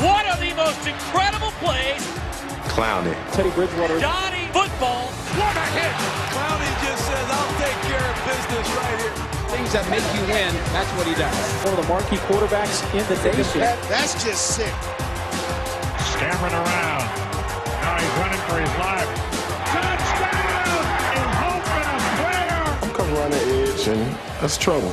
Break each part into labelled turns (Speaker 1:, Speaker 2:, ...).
Speaker 1: One of the most incredible plays.
Speaker 2: Clowney.
Speaker 3: Teddy Bridgewater.
Speaker 1: Johnny football. What a hit.
Speaker 4: Clowney just says, I'll take care of business right here.
Speaker 5: Things that make you win, that's what he does.
Speaker 3: One of the marquee quarterbacks in the nation.
Speaker 6: That's just sick.
Speaker 7: Stammering around. Now he's running for his life. Touchdown! And hoping a player.
Speaker 2: I'm coming around the edge, and that's trouble.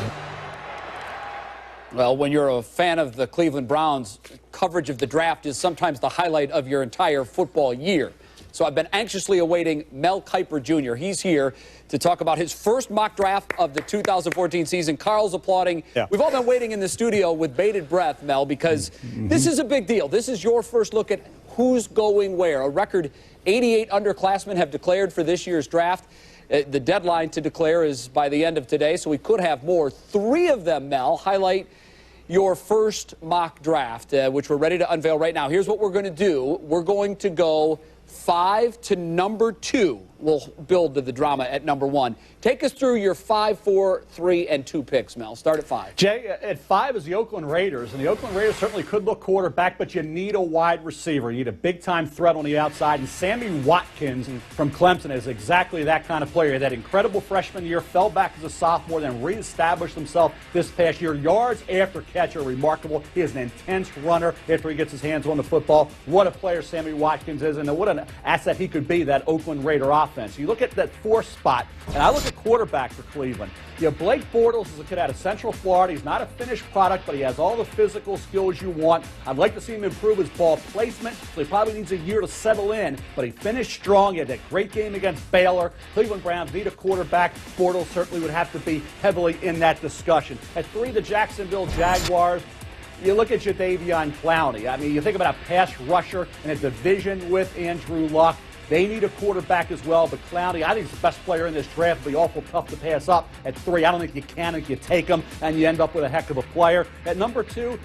Speaker 8: Well, when you're a fan of the Cleveland Browns, coverage of the draft is sometimes the highlight of your entire football year. So I've been anxiously awaiting Mel Kiper Jr. He's here to talk about his first mock draft of the 2014 season. Carl's applauding. Yeah. We've all been waiting in the studio with bated breath, Mel, because this is a big deal. This is your first look at who's going where. A record 88 underclassmen have declared for this year's draft. The deadline to declare is by the end of today, so we could have more. 3 of them, Mel, highlight your first mock draft, which we're ready to unveil right now. Here's what we're going to do. We're going to go 5 to number 2. We'll build to the drama at number 1. Take us through your 5, 4, 3, and 2 picks, Mel. Start at 5.
Speaker 9: Jay, at 5 is the Oakland Raiders, and the Oakland Raiders certainly could look quarterback, but you need a wide receiver. You need a big-time threat on the outside, and Sammy Watkins from Clemson is exactly that kind of player. That incredible freshman year, fell back as a sophomore, then reestablished himself this past year. Yards after catch are remarkable. He is an intense runner after he gets his hands on the football. What a player Sammy Watkins is, and what an asset he could be, that Oakland Raider offense. You look at that 4th spot, and I look at quarterback for Cleveland. You have Blake Bortles is a kid out of Central Florida. He's not a finished product, but he has all the physical skills you want. I'd like to see him improve his ball placement, so he probably needs a year to settle in, but he finished strong. He had that great game against Baylor. Cleveland Browns need a quarterback. Bortles certainly would have to be heavily in that discussion. At 3, the Jacksonville Jaguars. You look at Jadeveon Clowney. I mean, you think about a pass rusher in a division with Andrew Luck. They need a quarterback as well, but Clowney, I think, is the best player in this draft. It'll be awful tough to pass up. At 3, I don't think you can if you take him, and you end up with a heck of a player. At number 2,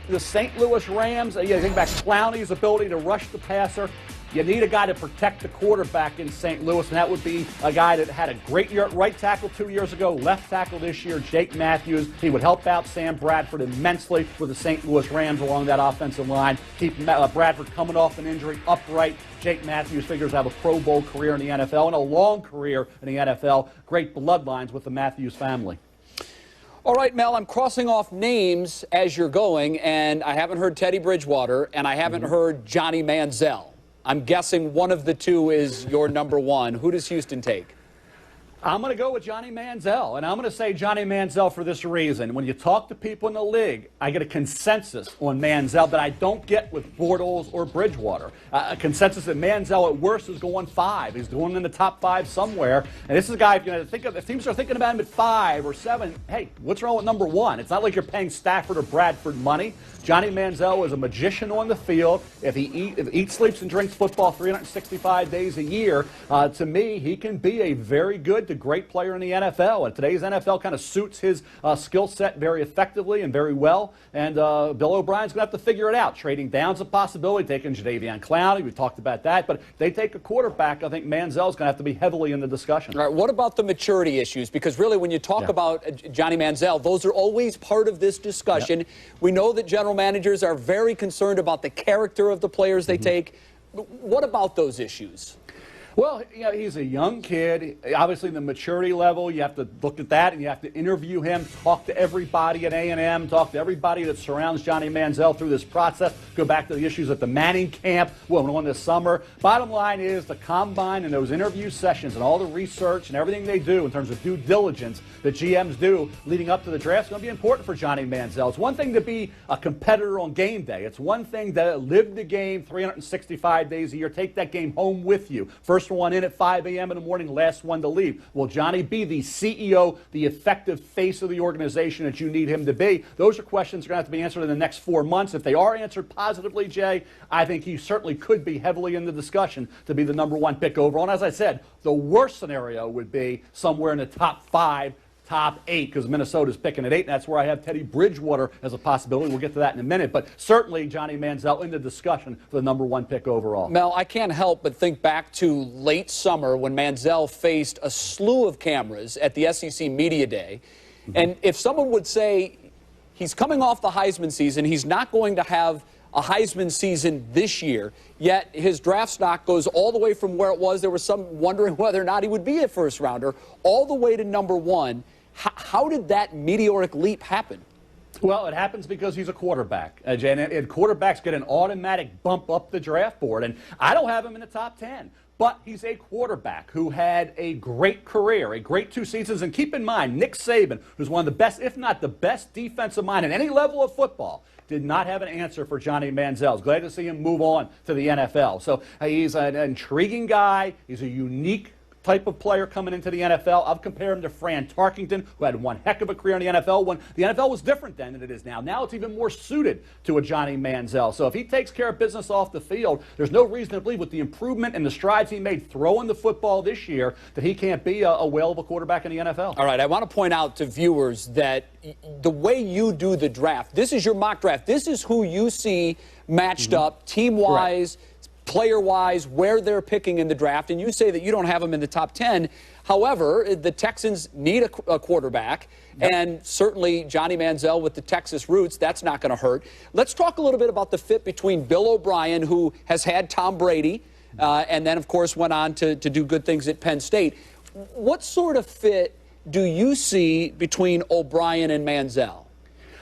Speaker 9: the St. Louis Rams. You think about Clowney's ability to rush the passer. You need a guy to protect the quarterback in St. Louis, and that would be a guy that had a great year at right tackle 2 years ago, left tackle this year, Jake Matthews. He would help out Sam Bradford immensely with the St. Louis Rams along that offensive line. Keep Bradford coming off an injury upright. Jake Matthews figures to have a Pro Bowl career in the NFL and a long career in the NFL. Great bloodlines with the Matthews family.
Speaker 8: All right, Mel, I'm crossing off names as you're going, and I haven't heard Teddy Bridgewater, and I haven't heard Johnny Manziel. I'm guessing one of the 2 is your number 1. Who does Houston take?
Speaker 9: I'm going to go with Johnny Manziel, and I'm going to say Johnny Manziel for this reason. When you talk to people in the league, I get a consensus on Manziel that I don't get with Bortles or Bridgewater. A consensus that Manziel at worst is going 5. He's going in the top 5 somewhere. And this is a guy, if teams are thinking about him at 5 or 7, hey, what's wrong with number 1? It's not like you're paying Stafford or Bradford money. Johnny Manziel is a magician on the field. If he eats, sleeps, and drinks football 365 days a year, to me, he can be a very good to great player in the NFL. And today's NFL kind of suits his skill set very effectively and very well. And Bill O'Brien's going to have to figure it out. Trading down's a possibility, taking Jadeveon Clowney. We talked about that. But if they take a quarterback, I think Manziel's going to have to be heavily in the discussion.
Speaker 8: All right, what about the maturity issues? Because really, when you talk about Johnny Manziel, those are always part of this discussion. Yep. We know that general managers are very concerned about the character of the players they take. What about those issues?
Speaker 9: Well, you know, he's a young kid. Obviously, the maturity level, you have to look at that, and you have to interview him, talk to everybody at A&M, talk to everybody that surrounds Johnny Manziel through this process, go back to the issues at the Manning camp, well, on this summer. Bottom line is the combine and those interview sessions and all the research and everything they do in terms of due diligence that GMs do leading up to the draft is going to be important for Johnny Manziel. It's one thing to be a competitor on game day. It's one thing to live the game 365 days a year, take that game home with you. First one in at 5 a.m. in the morning, last one to leave. Will Johnny be the CEO, the effective face of the organization that you need him to be? Those are questions that are going to have to be answered in the next 4 months. If they are answered positively, Jay, I think he certainly could be heavily in the discussion to be the #1 pick overall. And as I said, the worst scenario would be somewhere in the top 5, top 8, because Minnesota's picking at 8, and that's where I have Teddy Bridgewater as a possibility. We'll get to that in a minute. But certainly Johnny Manziel in the discussion for the #1 pick overall.
Speaker 8: Mel, I can't help but think back to late summer when Manziel faced a slew of cameras at the SEC Media Day. And if someone would say he's coming off the Heisman season, he's not going to have a Heisman season this year, yet his draft stock goes all the way from where it was. There was some wondering whether or not he would be a first-rounder, all the way to number 1. How did that meteoric leap happen?
Speaker 9: Well, it happens because he's a quarterback, Jay, and quarterbacks get an automatic bump up the draft board, and I don't have him in the top 10. But he's a quarterback who had a great career, a great 2 seasons. And keep in mind, Nick Saban, who's one of the best, if not the best defensive mind at any level of football, did not have an answer for Johnny Manziel. I was glad to see him move on to the NFL. So he's an intriguing guy. He's a unique type of player coming into the NFL. I've compared him to Fran Tarkington, who had one heck of a career in the NFL when the NFL was different then than it is now. Now it's even more suited to a Johnny Manziel. So if he takes care of business off the field, there's no reason to believe with the improvement and the strides he made throwing the football this year that he can't be a whale of a quarterback in the NFL.
Speaker 8: All right, I want to point out to viewers that the way you do the draft, this is your mock draft. This is who you see matched up team-wise, player-wise, where they're picking in the draft, and you say that you don't have them in the top 10. However, the Texans need a quarterback, and certainly Johnny Manziel with the Texas roots, that's not going to hurt. Let's talk a little bit about the fit between Bill O'Brien, who has had Tom Brady, and then, of course, went on to do good things at Penn State. What sort of fit do you see between O'Brien and Manziel?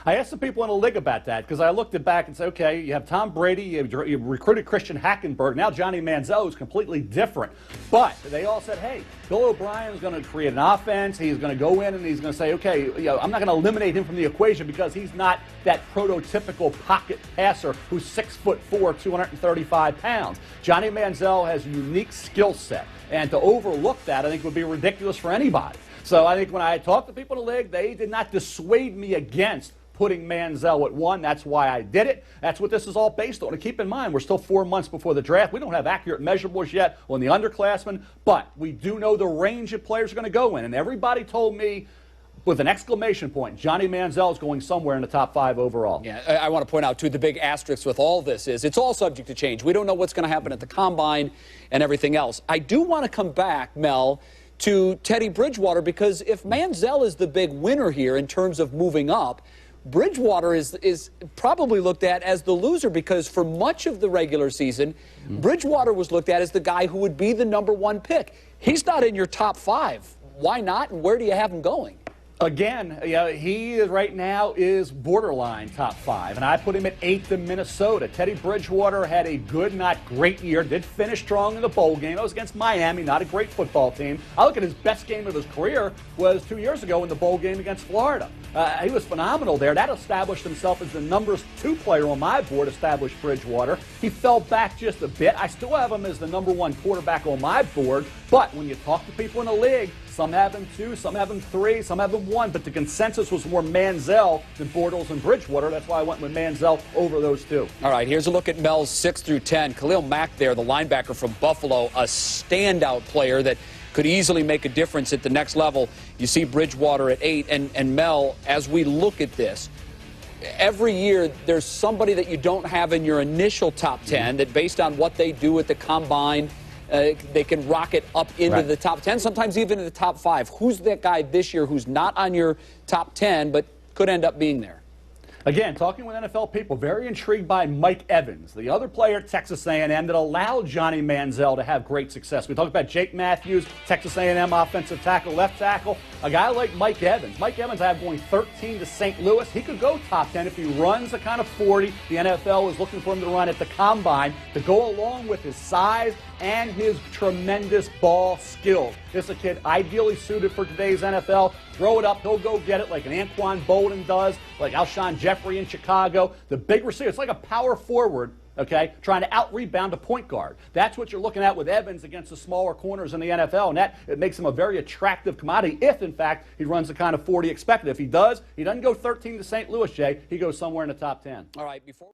Speaker 9: I asked some people in the league about that because I looked at back and said, okay, you have Tom Brady, you recruited Christian Hackenberg, now Johnny Manziel is completely different. But they all said, hey, Bill O'Brien is going to create an offense. He's going to go in and he's going to say, okay, I'm not going to eliminate him from the equation because he's not that prototypical pocket passer who's 6'4", 235 pounds. Johnny Manziel has a unique skill set, and to overlook that, I think, would be ridiculous for anybody. So I think when I talked to people in the league, they did not dissuade me against putting Manziel at 1. That's why I did it. That's what this is all based on. And keep in mind, we're still 4 months before the draft. We don't have accurate measurables yet on the underclassmen, but we do know the range of players are going to go in. And everybody told me, with an exclamation point, Johnny Manziel is going somewhere in the top 5 overall.
Speaker 8: Yeah, I want to point out, too, the big asterisk with all this is it's all subject to change. We don't know what's going to happen at the Combine and everything else. I do want to come back, Mel, to Teddy Bridgewater, because if Manziel is the big winner here in terms of moving up, Bridgewater is probably looked at as the loser because for much of the regular season, Bridgewater was looked at as the guy who would be the number 1 pick. He's not in your top 5. Why not, and where do you have him going?
Speaker 9: Again, he right now is borderline top 5, and I put him at 8th in Minnesota. Teddy Bridgewater had a good, not great year, did finish strong in the bowl game. It was against Miami, not a great football team. I look at his best game of his career was 2 years ago in the bowl game against Florida. He was phenomenal there. That established himself as the number 2 player on my board, established Bridgewater. He fell back just a bit. I still have him as the number 1 quarterback on my board, but when you talk to people in the league, some have him 2, some have him 3, some have him 1, but the consensus was more Manziel than Bortles and Bridgewater. That's why I went with Manziel over those 2.
Speaker 8: All right, here's a look at Mel's 6 through 10. Khalil Mack there, the linebacker from Buffalo, a standout player that could easily make a difference at the next level. You see Bridgewater at 8. And Mel, as we look at this, every year there's somebody that you don't have in your initial top 10 that based on what they do at the Combine, they can rocket up into the top 10, sometimes even in the top 5. Who's that guy this year who's not on your top 10 but could end up being there?
Speaker 9: Again, talking with NFL people, very intrigued by Mike Evans, the other player at Texas A&M that allowed Johnny Manziel to have great success. We talked about Jake Matthews, Texas A&M offensive tackle, left tackle. A guy like Mike Evans. Mike Evans, I have going 13 to St. Louis. He could go top 10 if he runs a kind of 40. The NFL is looking for him to run at the Combine to go along with his size and his tremendous ball skills. This is a kid ideally suited for today's NFL. Throw it up, he'll go get it like an Anquan Bolden does, like Alshon Jeffrey in Chicago. The big receiver, it's like a power forward, okay, trying to out-rebound a point guard. That's what you're looking at with Evans against the smaller corners in the NFL, and that it makes him a very attractive commodity if, in fact, he runs the kind of 40 expected. If he does, he doesn't go 13 to St. Louis, Jay. He goes somewhere in the top 10.
Speaker 8: All right, before